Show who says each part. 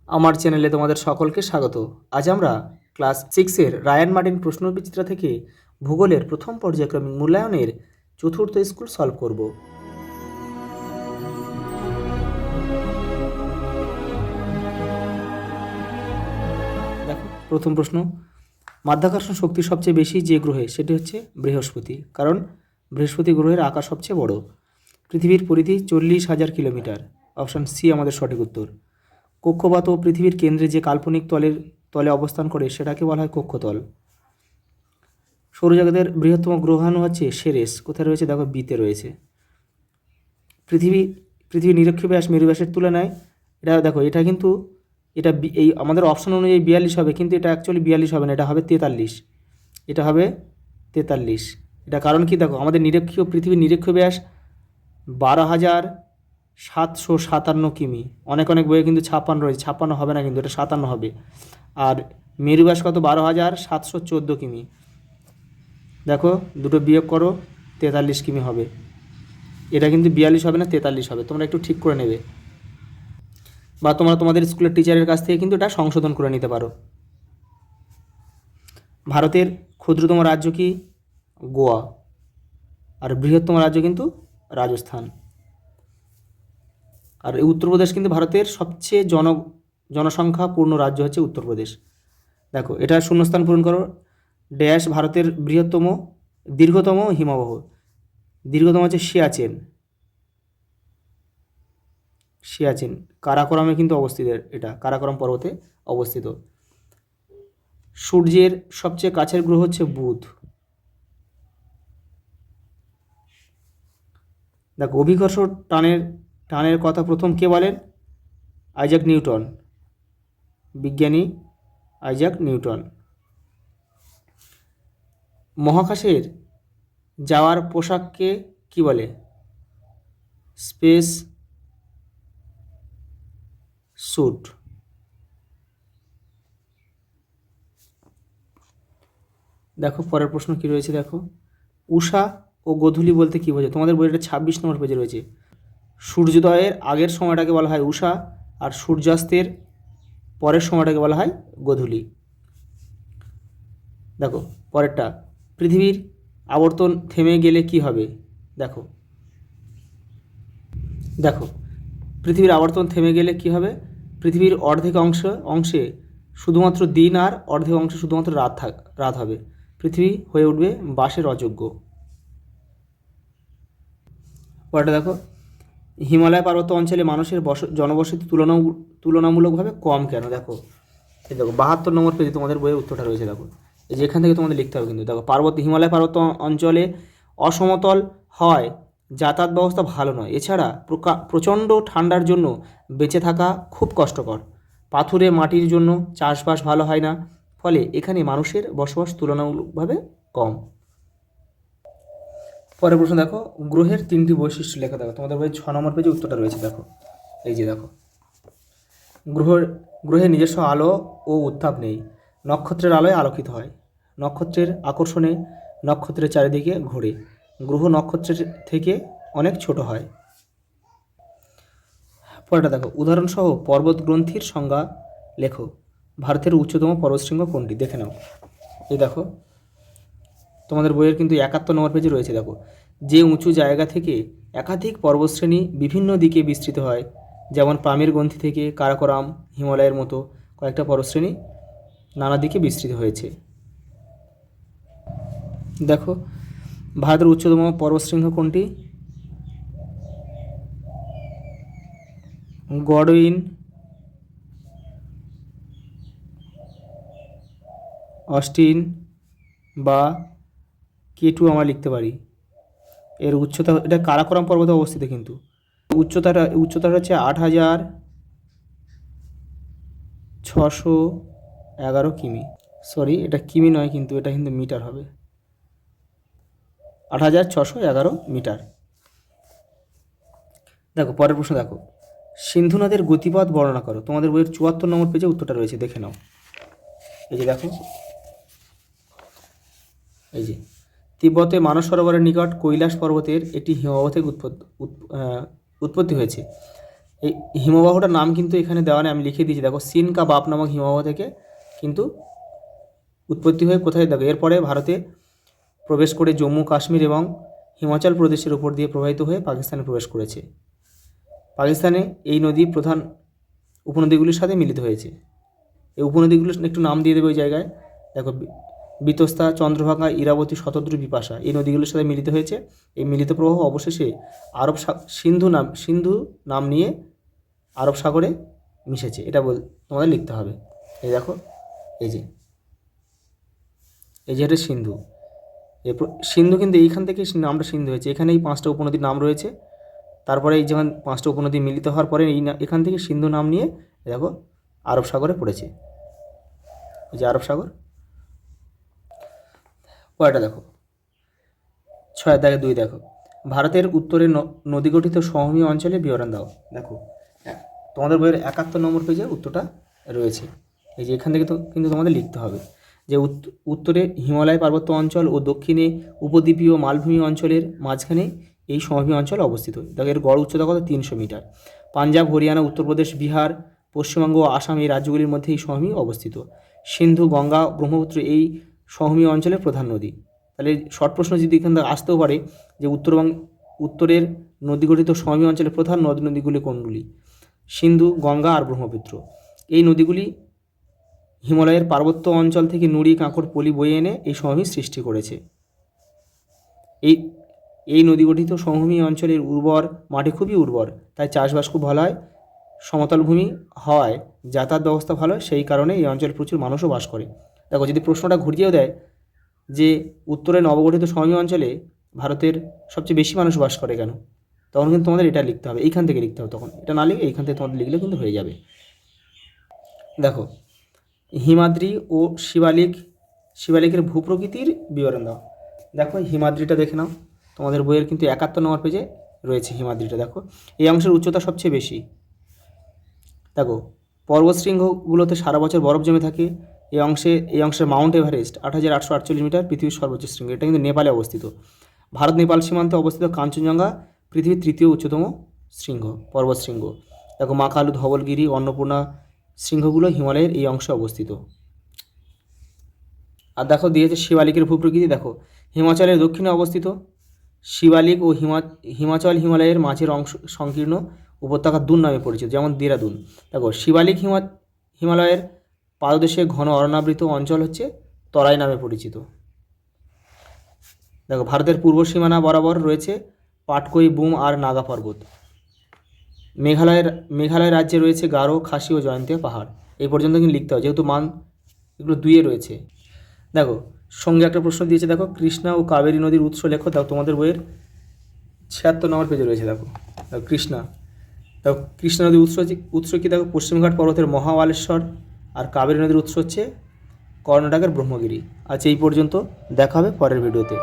Speaker 1: আমার চ্যানেলে তোমাদের সকলকে স্বাগত। আজ আমরা ক্লাস 6-এর রায়ান মার্টিন প্রশ্নবিচিত্রা থেকে ভূগোলের প্রথম পর্যায়ক্রমিক মূল্যায়নের চতুর্থ স্কুল সলভ করব। দেখো প্রথম প্রশ্ন, মাধ্যাকর্ষণ শক্তি সবচেয়ে বেশি যে গ্রহে সেটি হচ্ছে বৃহস্পতি, কারণ বৃহস্পতি গ্রহের আকার সবচেয়ে বড়। পৃথিবীর পরিধি 40,000 কিলোমিটার। অপশান সি আমাদের সঠিক উত্তর। কক্ষপথ ও পৃথিবীর কেন্দ্রে যে কাল্পনিক তলে অবস্থান করে সেটাকে বলা হয় কক্ষতল। সৌরজগতের বৃহত্তম গ্রহাণু হচ্ছে সেরেস। কোথায় রয়েছে? দেখো বিতে রয়েছে। পৃথিবী নিরক্ষ ব্যাস মেরু ব্যাসের তুলনায় এটা কিন্তু এই আমাদের অপশন অনুযায়ী 42 হবে, কিন্তু এটা অ্যাকচুয়ালি 42 হবে না, এটা হবে 43। এটা হবে 43। এটা কারণ কি? দেখো আমাদের পৃথিবীর নিরক্ষ ব্যাস 12,757 কিমি। অনেক বইয়ে কিন্তু 56 রয়েছে, 56 হবে না, কিন্তু এটা 57 হবে। আর মেরু ব্যাস কত? 12,714 কিমি। দেখো দুটো বিয়োগ করো, 43 কিমি হবে। এটা কিন্তু 42 হবে না, 43 হবে। তোমরা একটু ঠিক করে নেবে, বা তোমরা তোমাদের স্কুলের টিচারের কাছ থেকে কিন্তু এটা সংশোধন করে নিতে পারো। ভারতের ক্ষুদ্রতম রাজ্য কি? গোয়া। আর বৃহত্তম রাজ্য কিন্তু রাজস্থান। আর এই উত্তরপ্রদেশ কিন্তু ভারতের সবচেয়ে জনসংখ্যাপূর্ণ রাজ্য হচ্ছে উত্তরপ্রদেশ। দেখো এটা শূন্যস্থান পূরণ করো। ড্যাশ ভারতের দীর্ঘতম হিমবাহ। দীর্ঘতম হচ্ছে সিয়াচেন। কারাকোরামে কিন্তু অবস্থিত, এটা কারাকোরাম পর্বতে অবস্থিত। সূর্যের সবচেয়ে কাছের গ্রহ হচ্ছে বুধ। দেখো অভিকর্ষ টানের কথা প্রথম কে বলেন? আইজাক নিউটন, বিজ্ঞানী আইজাক নিউটন। মহাকাশের যাওয়ার পোশাককে কি বলে? Space sweet. দেখো পরের প্রশ্ন কি রয়েছে, দেখো উষা ও গোধূলি বলতে কি বোঝায়? তোমাদের বইটা 26 নম্বর পেজে রয়েছে। সূর্যোদয়ের আগের সময়টাকে বলা হয় উষা, আর সূর্যাস্তের পরের সময়টাকে বলা হয় গোধূলি। দেখো পরেরটা, পৃথিবীর আবর্তন থেমে গেলে কি হবে? দেখো পৃথিবীর আবর্তন থেমে গেলে কি হবে? পৃথিবীর অর্ধেক অংশে শুধুমাত্র দিন, আর অর্ধেক অংশে শুধুমাত্র রাত হবে। পৃথিবী হয়ে উঠবে বাসের অযোগ্য। পরেরটা দেখো, হিমালয় পার্বত্য অঞ্চলে মানুষের জনবসতি তুলনামূলকভাবে কম কেন? দেখো 72 নম্বর পেজে তোমাদের বইয়ের উত্তরটা রয়েছে। দেখো এই যে এখান থেকে তোমাদের লিখতে হবে কিন্তু। দেখো হিমালয় পার্বত্য অঞ্চলে অসমতল হয়, যাতায়াত ব্যবস্থা ভালো নয়, এছাড়া প্রচণ্ড ঠান্ডার জন্য বেঁচে থাকা খুব কষ্টকর, পাথুরে মাটির জন্য চাষবাস ভালো হয় না, ফলে এখানে মানুষের বসবাস তুলনামূলকভাবে কম। পরের প্রশ্ন দেখো, গ্রহের 3টি বৈশিষ্ট্য লেখা। দেখো তোমাদের বই 6 নম্বর পেজে উত্তরটা রয়েছে। দেখো এই যে দেখো, গ্রহের নিজস্ব আলো ও উত্তাপ নেই, নক্ষত্রের আলোয় আলোকিত হয়, নক্ষত্রের আকর্ষণে নক্ষত্রের চারিদিকে ঘোরে, গ্রহ নক্ষত্রের থেকে অনেক ছোট হয়। পরেরটা দেখো, উদাহরণসহ পর্বত গ্রন্থির সংজ্ঞা লেখো। ভারতের উচ্চতম পর্বতশৃঙ্গ কোনটি? দেখে নাও। এই দেখো তোমাদের বইয়ের কিন্তু 71 নম্বর পেজে রয়েছে। দেখো যে উঁচু জায়গা থেকে একাধিক পর্বতশ্রেণী বিভিন্ন দিকে বিস্তৃত হয়, যেমন পামির গ্রন্থি থেকে কারাকোরাম, হিমালয়ের মতো কয়েকটা পর্বতশ্রেণী নানা দিকে বিস্তৃত হয়েছে। দেখো ভারতের উচ্চতম পর্বতশৃঙ্গ কোনটি? গডউইন, অস্টিন বা K2 আমরা লিখতে পারি। এর উচ্চতা, এটা কারাকোরাম পর্বতে অবস্থিত, কিন্তু উচ্চতাটা হচ্ছে 8,611 কিমি। সরি, এটা কিমি নয়, কিন্তু এটা কিন্তু মিটার হবে। 8,611 মিটার। দেখো পরের প্রশ্ন দেখো, সিন্ধু নদের গতিপথ বর্ণনা করো। তোমাদের বইয়ের 74 নম্বর পেজে উত্তরটা রয়েছে, দেখে নাও। এই যে দেখো, এই যে তিব্বতে মানস সরোবরের নিকট কৈলাস পর্বতের একটি হিমবাহ থেকে উৎপত্তি হয়েছে। এই হিমবাহটার নাম কিন্তু এখানে দেওয়া নেই, আমি লিখে দিয়েছি দেখো, সিনকা বাপ নামক হিমবাহ থেকে কিন্তু উৎপত্তি হয়ে কোথায় দেখো এরপরে ভারতে প্রবেশ করে জম্মু কাশ্মীর এবং হিমাচল প্রদেশের উপর দিয়ে প্রবাহিত হয়ে পাকিস্তানে প্রবেশ করেছে। পাকিস্তানে এই নদী প্রধান উপনদীগুলির সাথে মিলিত হয়েছে। এই উপনদীগুলোর একটু নাম দিয়ে দেবে ওই জায়গায়, দেখো বিতস্তা, চন্দ্রভাগা, ইরাবতী, শতদ্রু, বিপাশা, এই নদীগুলোর সাথে মিলিত হয়েছে। এই মিলিত প্রবাহ অবশেষে সিন্ধু নাম নিয়ে আরব সাগরে মিশেছে, এটা তোমাদের লিখতে হবে। এই দেখো, এই যে এটা সিন্ধু, সিন্ধু কিন্তু এইখান থেকে নামটা সিন্ধু হয়েছে, এখানে এই 5টা উপনদীর নাম রয়েছে। তারপরে এই যখন 5টা উপনদী মিলিত হওয়ার পরে এখান থেকে সিন্ধু নাম নিয়ে দেখো আরব সাগরে পড়েছে, এই যে আরব সাগর। পরেরটা দেখো 6-2 দেখো, ভারতের উত্তরে নদী গঠিত সমভূমি অঞ্চলের বিবরণ দাও। দেখো তোমাদের বইয়ের 71 নম্বর পেজে উত্তরটা রয়েছে। এই যে এখান থেকে তো কিন্তু তোমাদের লিখতে হবে যে উত্তরে হিমালয় পার্বত্য অঞ্চল ও দক্ষিণে উপদ্বীপীয় মালভূমি অঞ্চলের মাঝখানে এই সমভূমি অঞ্চল অবস্থিত। দেখো এর গড় উচ্চতা কত, 300 মিটার। পাঞ্জাব, হরিয়ানা, উত্তরপ্রদেশ, বিহার, পশ্চিমবঙ্গ ও আসাম এই রাজ্যগুলির মধ্যে এই সমভূমি অবস্থিত। সিন্ধু, গঙ্গা, ব্রহ্মপুত্র এই সমভূমি অঞ্চলের প্রধান নদী। তাহলে শর্ট প্রশ্ন যদি এখান থেকে আসতেও পারে যে উত্তরের নদী গঠিত সমভূমি অঞ্চলের প্রধান নদীগুলি কোনগুলি? সিন্ধু, গঙ্গা আর ব্রহ্মপুত্র। এই নদীগুলি হিমালয়ের পার্বত্য অঞ্চল থেকে নুড়ি, কাঁকড়, পলি বয়ে এনে এই সমভূমি সৃষ্টি করেছে। এই নদী গঠিত সমভূমি অঞ্চলের উর্বর মাটি খুবই উর্বর, তাই চাষবাস খুব ভালো হয়। সমতল ভূমি হওয়ায় যাতায়াত ব্যবস্থা ভালো, সেই কারণে এই অঞ্চলে প্রচুর মানুষও বাস করে। দেখো যদি প্রশ্নটা ঘুরিয়েও দেয় যে উত্তরে নবগঠিত সমভূমি অঞ্চলে ভারতের সবচেয়ে বেশি মানুষ বাস করে কেন, তখন কিন্তু তোমাদের এটা লিখতে হবে, এইখান থেকে লিখতে হবে। তখন এটা না লিখে এইখান থেকে তোমাদের লিখলে কিন্তু হয়ে যাবে। দেখো হিমাদ্রি ও শিবালিকের ভূপ্রকৃতির বিবরণ দাও। দেখো হিমাদ্রিটা দেখে নাও, তোমাদের বইয়ের কিন্তু 71 নম্বর পেজে রয়েছে হিমাদ্রিটা। দেখো এই অংশের উচ্চতা সবচেয়ে বেশি। দেখো পর্বতশৃঙ্গগুলোতে সারা বছর বরফ জমে থাকে। এই অংশের মাউন্ট এভারেস্ট 8848 মিটার, পৃথিবীর সর্বোচ্চ শৃঙ্গ। এটা কিন্তু নেপালে অবস্থিত। ভারত নেপাল সীমান্তে অবস্থিত কাঞ্চনজঙ্ঘা পৃথিবীর 3য় উচ্চতম পর্বতশৃঙ্গ। দেখো মাকালু, ধবলগিরি, অন্নপূর্ণা শৃঙ্গগুলো হিমালয়ের এই অংশে অবস্থিত। আর দেখো দিয়েছে শিবালিকের ভূপ্রকৃতি। দেখো হিমাচলের দক্ষিণে অবস্থিত। শিবালিক ও হিমাচল হিমালয়ের মাঝের অংশ সংকীর্ণ উপত্যকা দুন নামে পরিচিত, যেমন দেরাদুন। দেখো শিবালিক হিমালয়ের পাদদেশে ঘন অরণ্যাবৃত অঞ্চল হচ্ছে তরাই নামে পরিচিত। দেখো ভারতের পূর্ব সীমানা বরাবর রয়েছে পাটকই, বুম আর নাগা পর্বত। মেঘালয় রাজ্যে রয়েছে গারো, খাসি ও জয়ন্তীয়া পাহাড়। এই পর্যন্ত কিন্তু লিখতে হবে, যেহেতু মান এগুলো 2-এ রয়েছে। দেখো সঙ্গে একটা প্রশ্ন দিয়েছে, দেখো কৃষ্ণা ও কাবেরী নদীর উৎস লেখো। দেখো তোমাদের বইয়ের 76 নম্বর পেজে রয়েছে। দেখো কৃষ্ণা নদীর উৎস কি? দেখো পশ্চিমঘাট পর্বতের মহাবালেশ্বর, আর কাবেরী নদীর উৎস হচ্ছে কর্ণাটকের ব্রহ্মগিরি। আচ্ছা এই পর্যন্ত, দেখা হবে পরের ভিডিওতে।